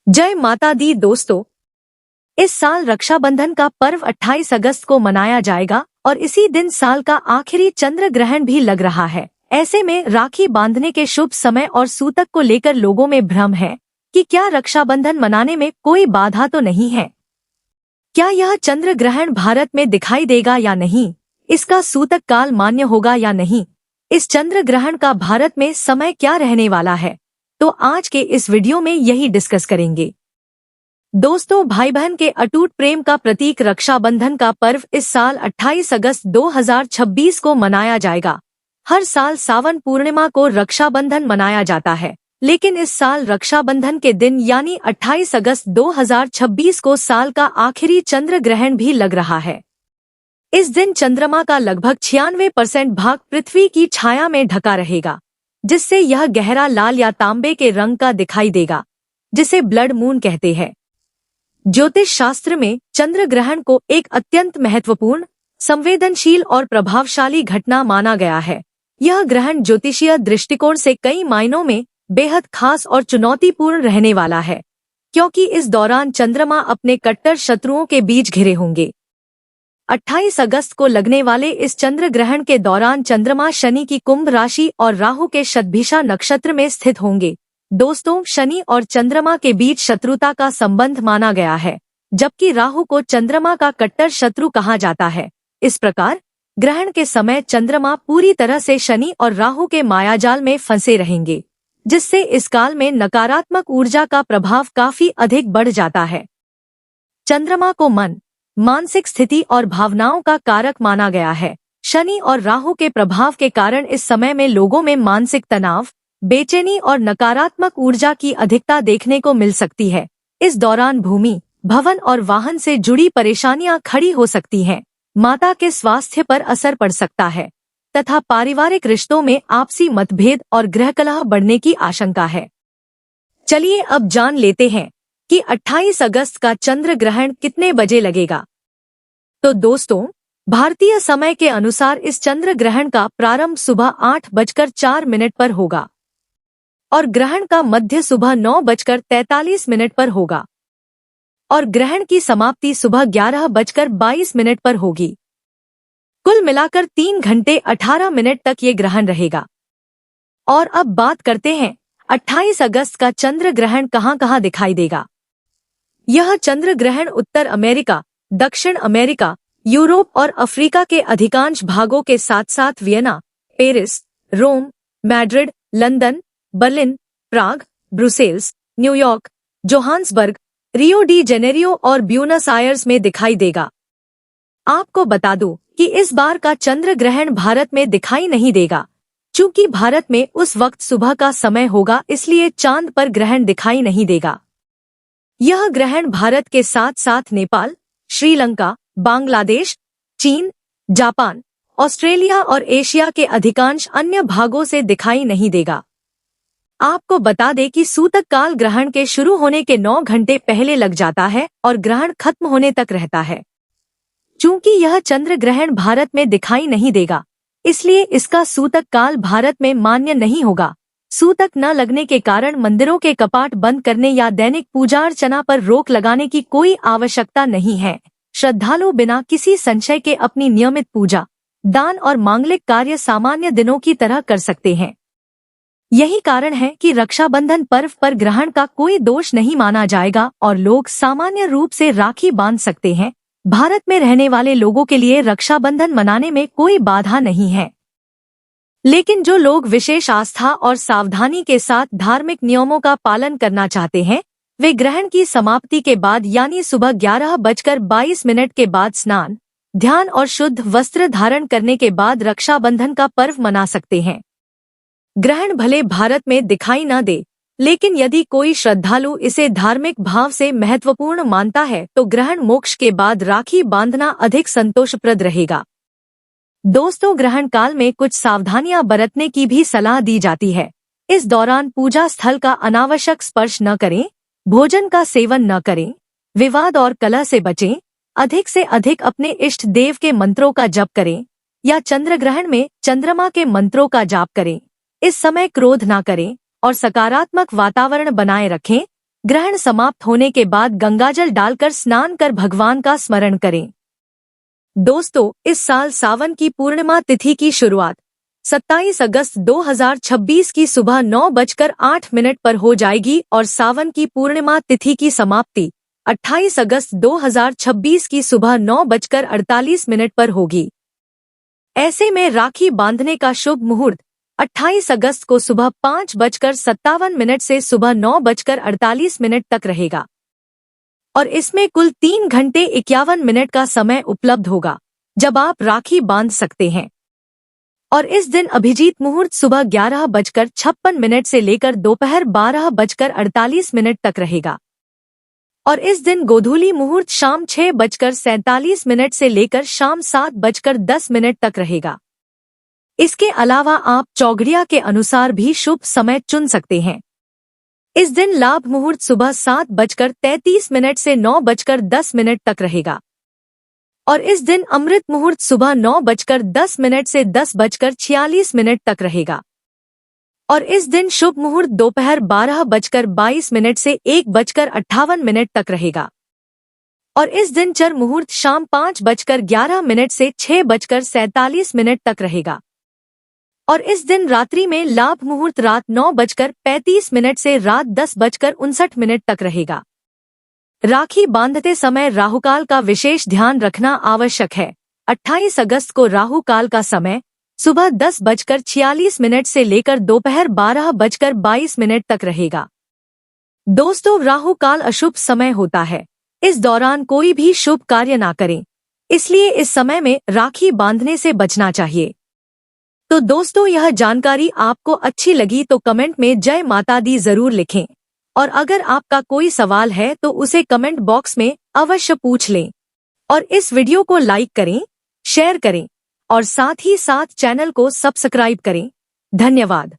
जय माता दी दोस्तों। इस साल रक्षाबंधन का पर्व 28 अगस्त को मनाया जाएगा और इसी दिन साल का आखिरी चंद्र ग्रहण भी लग रहा है। ऐसे में राखी बांधने के शुभ समय और सूतक को लेकर लोगों में भ्रम है कि क्या रक्षाबंधन मनाने में कोई बाधा तो नहीं है। क्या यह चंद्र ग्रहण भारत में दिखाई देगा या नहीं, इसका सूतक काल मान्य होगा या नहीं, इस चंद्र ग्रहण का भारत में समय क्या रहने वाला है, तो आज के इस वीडियो में यही डिस्कस करेंगे। दोस्तों, भाई बहन के अटूट प्रेम का प्रतीक रक्षाबंधन का पर्व इस साल 28 अगस्त 2026 को मनाया जाएगा। हर साल सावन पूर्णिमा को रक्षाबंधन मनाया जाता है, लेकिन इस साल रक्षाबंधन के दिन यानी 28 अगस्त 2026 को साल का आखिरी चंद्र ग्रहण भी लग रहा है। इस दिन चंद्रमा का लगभग 96% भाग पृथ्वी की छाया में ढका रहेगा, जिससे यह गहरा लाल या तांबे के रंग का दिखाई देगा, जिसे ब्लड मून कहते हैं। ज्योतिष शास्त्र में चंद्र ग्रहण को एक अत्यंत महत्वपूर्ण, संवेदनशील और प्रभावशाली घटना माना गया है। यह ग्रहण ज्योतिषीय दृष्टिकोण से कई मायनों में बेहद खास और चुनौतीपूर्ण रहने वाला है, क्योंकि इस दौरान चंद्रमा अपने कट्टर शत्रुओं के बीच घिरे होंगे। 28 अगस्त को लगने वाले इस चंद्र ग्रहण के दौरान चंद्रमा शनि की कुंभ राशि और राहु के शतभिषा नक्षत्र में स्थित होंगे। दोस्तों, शनि और चंद्रमा के बीच शत्रुता का संबंध माना गया है, जबकि राहु को चंद्रमा का कट्टर शत्रु कहा जाता है। इस प्रकार ग्रहण के समय चंद्रमा पूरी तरह से शनि और राहु के मायाजाल में फंसे रहेंगे, जिससे इस काल में नकारात्मक ऊर्जा का प्रभाव काफी अधिक बढ़ जाता है। चंद्रमा को मन, मानसिक स्थिति और भावनाओं का कारक माना गया है। शनि और राहु के प्रभाव के कारण इस समय में लोगों में मानसिक तनाव, बेचैनी और नकारात्मक ऊर्जा की अधिकता देखने को मिल सकती है। इस दौरान भूमि, भवन और वाहन से जुड़ी परेशानियां खड़ी हो सकती हैं। माता के स्वास्थ्य पर असर पड़ सकता है तथा पारिवारिक रिश्तों में आपसी मतभेद और गृहकलह बढ़ने की आशंका है। चलिए अब जान लेते हैं कि 28 अगस्त का चंद्र ग्रहण कितने बजे लगेगा। तो दोस्तों, भारतीय समय के अनुसार इस चंद्र ग्रहण का प्रारंभ सुबह 8:04 पर होगा और ग्रहण का मध्य सुबह 9:43 पर होगा और ग्रहण की समाप्ति सुबह 11:22 पर होगी। कुल मिलाकर 3 घंटे 18 मिनट तक ये ग्रहण रहेगा। और अब बात करते हैं 28 अगस्त का चंद्र ग्रहण कहां-कहां दिखाई देगा। यह चंद्र ग्रहण उत्तर अमेरिका, दक्षिण अमेरिका, यूरोप और अफ्रीका के अधिकांश भागों के साथ साथ Vienna, Paris, Rome, Madrid, London, Berlin, Prague, Brussels, New York, Johannesburg, Rio de Janeiro और ब्यूनस आयर्स में दिखाई देगा। आपको बता दूं कि इस बार का चंद्र ग्रहण भारत में दिखाई नहीं देगा, चूंकि भारत में उस वक्त सुबह का समय होगा, इसलिए चांद पर ग्रहण दिखाई नहीं देगा। यह ग्रहण भारत के साथ साथ नेपाल, श्रीलंका, बांग्लादेश, चीन, जापान, ऑस्ट्रेलिया और एशिया के अधिकांश अन्य भागों से दिखाई नहीं देगा। आपको बता दें कि सूतक काल ग्रहण के शुरू होने के 9 घंटे पहले लग जाता है और ग्रहण खत्म होने तक रहता है। चूंकि यह चंद्र ग्रहण भारत में दिखाई नहीं देगा, इसलिए इसका सूतक काल भारत में मान्य नहीं होगा। सूतक न लगने के कारण मंदिरों के कपाट बंद करने या दैनिक पूजा अर्चना पर रोक लगाने की कोई आवश्यकता नहीं है। श्रद्धालु बिना किसी संशय के अपनी नियमित पूजा, दान और मांगलिक कार्य सामान्य दिनों की तरह कर सकते हैं। यही कारण है कि रक्षाबंधन पर्व पर ग्रहण का कोई दोष नहीं माना जाएगा और लोग सामान्य रूप से राखी बांध सकते हैं। भारत में रहने वाले लोगों के लिए रक्षाबंधन मनाने में कोई बाधा नहीं है, लेकिन जो लोग विशेष आस्था और सावधानी के साथ धार्मिक नियमों का पालन करना चाहते हैं, वे ग्रहण की समाप्ति के बाद यानी सुबह 11:22 के बाद स्नान, ध्यान और शुद्ध वस्त्र धारण करने के बाद रक्षाबंधन का पर्व मना सकते हैं। ग्रहण भले भारत में दिखाई न दे, लेकिन यदि कोई श्रद्धालु इसे धार्मिक भाव से महत्वपूर्ण मानता है तो ग्रहण मोक्ष के बाद राखी बांधना अधिक संतोषप्रद रहेगा। दोस्तों, ग्रहण काल में कुछ सावधानियां बरतने की भी सलाह दी जाती है। इस दौरान पूजा स्थल का अनावश्यक स्पर्श न करें, भोजन का सेवन न करें, विवाद और कलह से बचें, अधिक से अधिक अपने इष्ट देव के मंत्रों का जप करें या चंद्र ग्रहण में चंद्रमा के मंत्रों का जाप करें। इस समय क्रोध न करें और सकारात्मक वातावरण बनाए रखें। ग्रहण समाप्त होने के बाद गंगाजल डालकर स्नान कर भगवान का स्मरण करें। दोस्तों, इस साल सावन की पूर्णिमा तिथि की शुरुआत 27 अगस्त 2026 की सुबह 9:08 पर हो जाएगी और सावन की पूर्णिमा तिथि की समाप्ति 28 अगस्त 2026 की सुबह 9:48 पर होगी। ऐसे में राखी बांधने का शुभ मुहूर्त 28 अगस्त को सुबह 5:57 से सुबह 9:48 तक रहेगा और इसमें कुल 3 घंटे 51 मिनट का समय उपलब्ध होगा जब आप राखी बांध सकते हैं। और इस दिन अभिजीत मुहूर्त सुबह 11:56 से लेकर दोपहर 12:48 तक रहेगा और इस दिन गोधूली मुहूर्त शाम 6:47 से लेकर शाम 7:10 तक रहेगा। इसके अलावा आप चौघड़िया के अनुसार भी शुभ समय चुन सकते हैं। इस दिन लाभ मुहूर्त सुबह 7:33 से 9:10 तक रहेगा और इस दिन अमृत मुहूर्त सुबह 9:10 से 10:46 तक रहेगा और इस दिन शुभ मुहूर्त दोपहर 12:22 से 1:58 तक रहेगा और इस दिन चर मुहूर्त शाम 5:11 से 6:47 तक रहेगा और इस दिन रात्रि में लाभ मुहूर्त रात 9:35 से रात 10:59 तक रहेगा। राखी बांधते समय राहुकाल का विशेष ध्यान रखना आवश्यक है। 28 अगस्त को राहुकाल का समय सुबह 10:46 से लेकर दोपहर 12:22 तक रहेगा। दोस्तों, राहुकाल अशुभ समय होता है। इस दौरान कोई भी शुभ कार्य ना करें, इसलिए इस समय में राखी बांधने से बचना चाहिए। तो दोस्तों, यह जानकारी आपको अच्छी लगी तो कमेंट में जय माता दी जरूर लिखें और अगर आपका कोई सवाल है तो उसे कमेंट बॉक्स में अवश्य पूछ लें और इस वीडियो को लाइक करें, शेयर करें और साथ ही साथ चैनल को सब्सक्राइब करें। धन्यवाद।